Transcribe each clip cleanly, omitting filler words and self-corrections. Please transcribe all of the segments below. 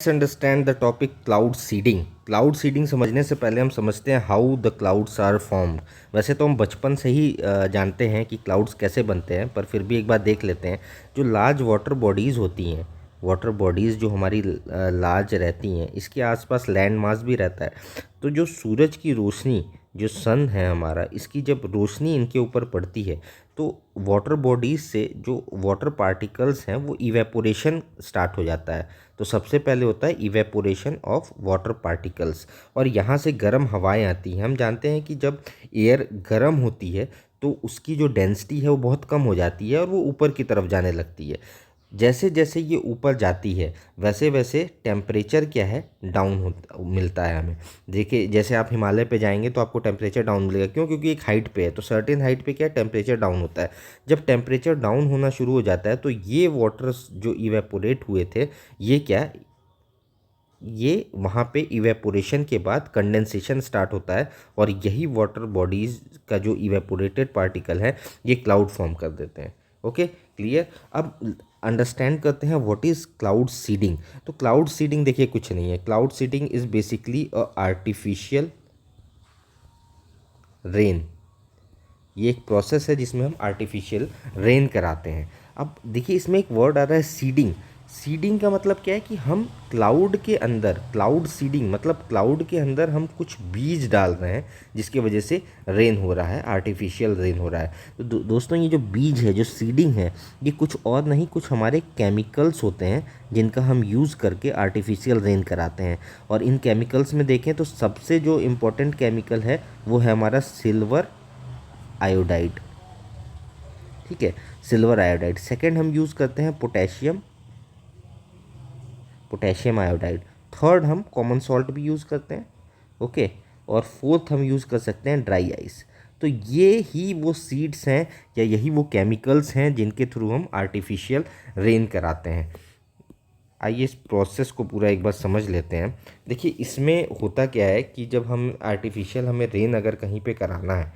Understand the topic cloud seeding. Cloud seeding समझने से पहले हम समझते हैं how the clouds are formed. वैसे तो हम बचपन से ही जानते हैं कि क्लाउड्स कैसे बनते हैं, पर फिर भी एक बार देख लेते हैं। जो लार्ज वाटर बॉडीज़ होती हैं, वाटर बॉडीज़ जो हमारी लार्ज रहती हैं, इसके आसपास लैंड मास भी रहता है। तो जो सूरज की रोशनी, जो सन है हमारा, इसकी जब रोशनी इनके ऊपर पड़ती है तो वाटर बॉडीज़ से जो वाटर पार्टिकल्स हैं वो इवेपोरेशन स्टार्ट हो जाता है। तो सबसे पहले होता है इवेपोरेशन ऑफ वाटर पार्टिकल्स, और यहाँ से गर्म हवाएं आती हैं। हम जानते हैं कि जब एयर गर्म होती है तो उसकी जो डेंसिटी है वो बहुत कम हो जाती है और वो ऊपर की तरफ जाने लगती है। जैसे जैसे ये ऊपर जाती है वैसे वैसे टेम्परेचर क्या है, डाउन होता मिलता है हमें। देखिए, जैसे आप हिमालय पे जाएंगे तो आपको टेम्परेचर डाउन मिलेगा। क्यों? क्योंकि एक हाइट पे है, तो सर्टेन हाइट पे क्या है, टेम्परेचर डाउन होता है। जब टेम्परेचर डाउन होना शुरू हो जाता है तो ये वाटर्स जो इवेपोरेट हुए थे, ये क्या, ये वहाँ पे इवेपोरेशन के बाद कंडेंसेशन स्टार्ट होता है, और यही वाटर बॉडीज़ का जो इवेपोरेटेड पार्टिकल है ये क्लाउड फॉर्म कर देते हैं। Okay, clear. अब अंडरस्टैंड करते हैं व्हाट इज़ क्लाउड सीडिंग। तो क्लाउड सीडिंग देखिए कुछ नहीं है। Cloud seeding is basically a artificial rain. ये एक प्रोसेस है जिसमें हम आर्टिफिशियल रेन कराते हैं। अब देखिए, इसमें एक वर्ड आ रहा है सीडिंग। सीडिंग का मतलब क्या है कि हम क्लाउड के अंदर, क्लाउड सीडिंग मतलब क्लाउड के अंदर हम कुछ बीज डाल रहे हैं जिसकी वजह से रेन हो रहा है, आर्टिफिशियल रेन हो रहा है। तो दोस्तों, ये जो बीज है, जो सीडिंग है, ये कुछ और नहीं, कुछ हमारे केमिकल्स होते हैं जिनका हम यूज़ करके आर्टिफिशियल रेन कराते हैं। और इन केमिकल्स में देखें तो सबसे जो इम्पोर्टेंट केमिकल है वो है हमारा सिल्वर आयोडाइड। ठीक है, सिल्वर आयोडाइड। सेकंड हम यूज़ करते हैं पोटेशियम, पोटेशियम आयोडाइड। थर्ड हम कॉमन सॉल्ट भी यूज़ करते हैं। ओके, और फोर्थ हम यूज़ कर सकते हैं ड्राई आइस। तो ये ही वो सीड्स हैं या यही वो केमिकल्स हैं जिनके थ्रू हम आर्टिफिशियल रेन कराते हैं। आइए इस प्रोसेस को पूरा एक बार समझ लेते हैं। देखिए, इसमें होता क्या है कि जब हम आर्टिफिशियल, हमें रेन अगर कहीं पे कराना है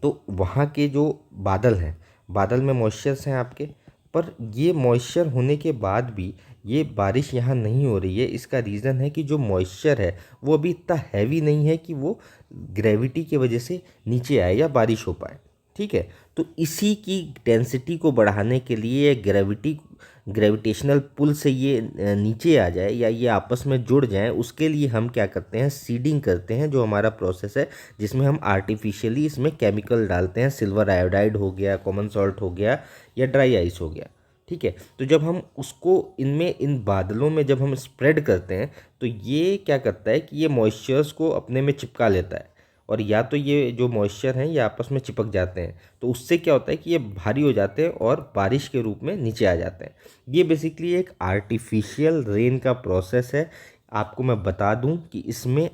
तो वहाँ के जो बादल हैं, बादल में मॉइस्चर्स हैं आपके, पर ये मॉइस्चर होने के बाद भी ये बारिश यहाँ नहीं हो रही है। इसका रीज़न है कि जो मॉइस्चर है वो अभी इतना हैवी नहीं है कि वो ग्रेविटी की वजह से नीचे आए या बारिश हो पाए। ठीक है, तो इसी की डेंसिटी को बढ़ाने के लिए ग्रेविटेशनल पुल से ये नीचे आ जाए या ये आपस में जुड़ जाएं, उसके लिए हम क्या करते हैं, सीडिंग करते हैं, जो हमारा प्रोसेस है जिसमें हम आर्टिफिशियली इसमें केमिकल डालते हैं। सिल्वर आयोडाइड हो गया, कॉमन सॉल्ट हो गया, या ड्राई आइस हो गया। ठीक है, तो जब हम उसको इनमें, इन बादलों में जब हम स्प्रेड करते हैं तो ये क्या करता है कि ये मॉइस्चर्स को अपने में चिपका लेता है, और या तो ये जो मॉइस्चर हैं ये आपस में चिपक जाते हैं, तो उससे क्या होता है कि ये भारी हो जाते हैं और बारिश के रूप में नीचे आ जाते हैं। ये बेसिकली एक आर्टिफिशियल रेन का प्रोसेस है। आपको मैं बता दूं कि इसमें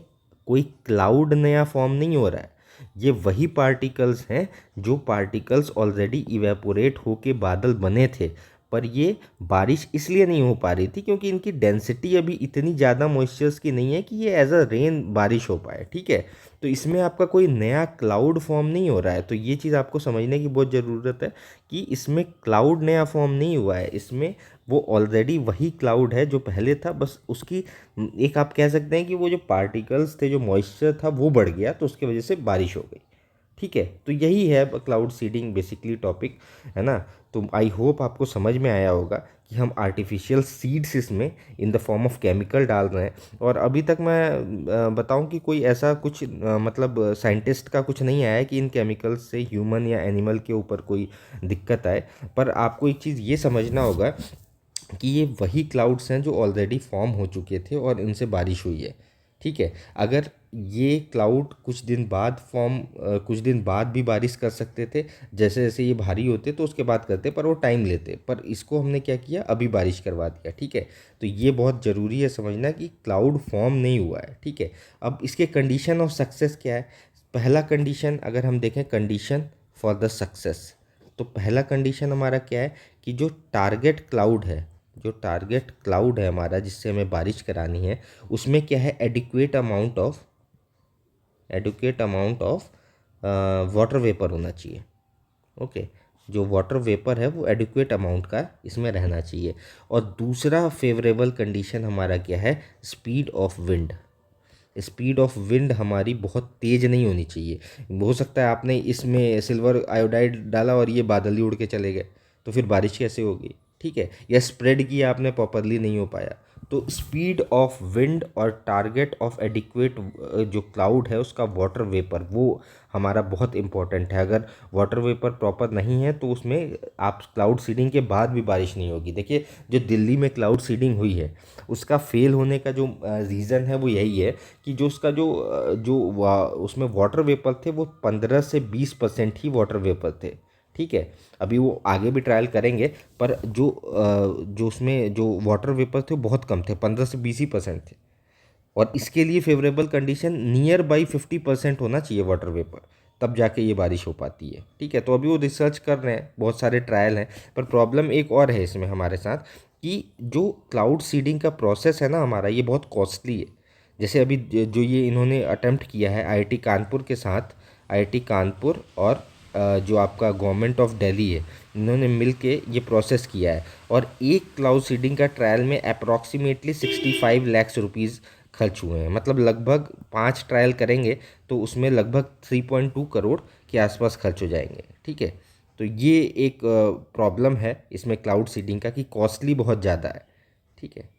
कोई क्लाउड नया फॉर्म नहीं हो रहा है। ये वही पार्टिकल्स हैं जो पार्टिकल्स ऑलरेडी इवेपोरेट होके बादल बने थे, पर ये बारिश इसलिए नहीं हो पा रही थी क्योंकि इनकी डेंसिटी अभी इतनी ज़्यादा मॉइस्चर्स की नहीं है कि ये एज अ रेन बारिश हो पाए। ठीक है, तो इसमें आपका कोई नया क्लाउड फॉर्म नहीं हो रहा है। तो ये चीज़ आपको समझने की बहुत ज़रूरत है कि इसमें क्लाउड नया फॉर्म नहीं हुआ है। इसमें वो ऑलरेडी वही क्लाउड है जो पहले था, बस उसकी एक, आप कह सकते हैं कि वो जो पार्टिकल्स थे, जो मॉइस्चर था वो बढ़ गया, तो उसकी वजह से बारिश हो गई। ठीक है, तो यही है क्लाउड सीडिंग बेसिकली टॉपिक, है ना। तो आई होप आपको समझ में आया होगा कि हम आर्टिफिशियल सीड्स इसमें in the form of chemical डाल रहे हैं। और अभी तक मैं बताऊं कि कोई ऐसा कुछ मतलब साइंटिस्ट का कुछ नहीं आया है कि इन केमिकल्स से ह्यूमन या एनिमल के ऊपर कोई दिक्कत आए। पर आपको एक चीज़ ये समझना होगा कि ये वही क्लाउड्स हैं जो ऑलरेडी फॉर्म हो चुके थे और इनसे बारिश हुई है। ठीक है, अगर ये क्लाउड कुछ दिन बाद भी बारिश कर सकते थे, जैसे जैसे ये भारी होते तो उसके बाद करते, पर वो टाइम लेते, पर इसको हमने क्या किया, अभी बारिश करवा दिया। ठीक है, तो ये बहुत ज़रूरी है समझना कि क्लाउड फॉर्म नहीं हुआ है। ठीक है, अब इसके कंडीशन ऑफ सक्सेस क्या है। पहला कंडीशन अगर हम देखें, कंडीशन फॉर द सक्सेस, तो पहला कंडीशन हमारा क्या है कि जो टारगेट क्लाउड है, जो टारगेट क्लाउड है हमारा जिससे हमें बारिश करानी है, उसमें क्या है, adequate amount of water vapour होना चाहिए। ओके, जो वाटर वेपर है वो एडिक्वेट अमाउंट का इसमें रहना चाहिए। और दूसरा फेवरेबल कंडीशन हमारा क्या है, speed of wind. Speed of wind हमारी बहुत तेज़ नहीं होनी चाहिए। हो सकता है आपने इसमें सिल्वर आयोडाइड डाला और ये बादल ही उड़ के चले गए, तो फिर बारिश कैसे होगी, ठीक है, या स्प्रेड किया आपने प्रॉपरली नहीं हो पाया। तो स्पीड ऑफ विंड और टारगेट ऑफ एडिक्वेट जो क्लाउड है उसका वाटर वेपर, वो हमारा बहुत इंपॉर्टेंट है। अगर वाटर वेपर प्रॉपर नहीं है तो उसमें आप क्लाउड सीडिंग के बाद भी बारिश नहीं होगी। देखिए जो दिल्ली में क्लाउड सीडिंग हुई है उसका फेल होने का जो रीज़न है वो यही है कि जो उसका उसमें वाटर वेपर थे वो 15 से 20% ही वाटर वेपर थे, ठीक है। अभी वो आगे भी ट्रायल करेंगे, पर जो उसमें जो वाटर वेपर थे वो बहुत कम थे, 15 से 20% थे। और इसके लिए फेवरेबल कंडीशन नियर बाई 50% होना चाहिए वाटर वेपर, तब जाके ये बारिश हो पाती है, ठीक है। तो अभी वो रिसर्च कर रहे हैं, बहुत सारे ट्रायल हैं। पर प्रॉब्लम एक और है इसमें हमारे साथ कि जो क्लाउड सीडिंग का प्रोसेस है ना हमारा, ये बहुत कॉस्टली है। जैसे अभी जो ये इन्होंने अटेम्प्ट किया है आईआईटी कानपुर के साथ, आईआईटी कानपुर और जो आपका गवर्नमेंट ऑफ दिल्ली है, इन्होंने मिल के ये प्रोसेस किया है। और एक क्लाउड सीडिंग का ट्रायल में अप्रॉक्सीमेटली 65 लाख रुपीज़ खर्च हुए हैं। मतलब लगभग 5 ट्रायल करेंगे तो उसमें लगभग 3.2 करोड़ के आसपास खर्च हो जाएंगे, ठीक है। तो ये एक प्रॉब्लम है इसमें क्लाउड सीडिंग का कि कॉस्टली बहुत ज़्यादा है, ठीक है।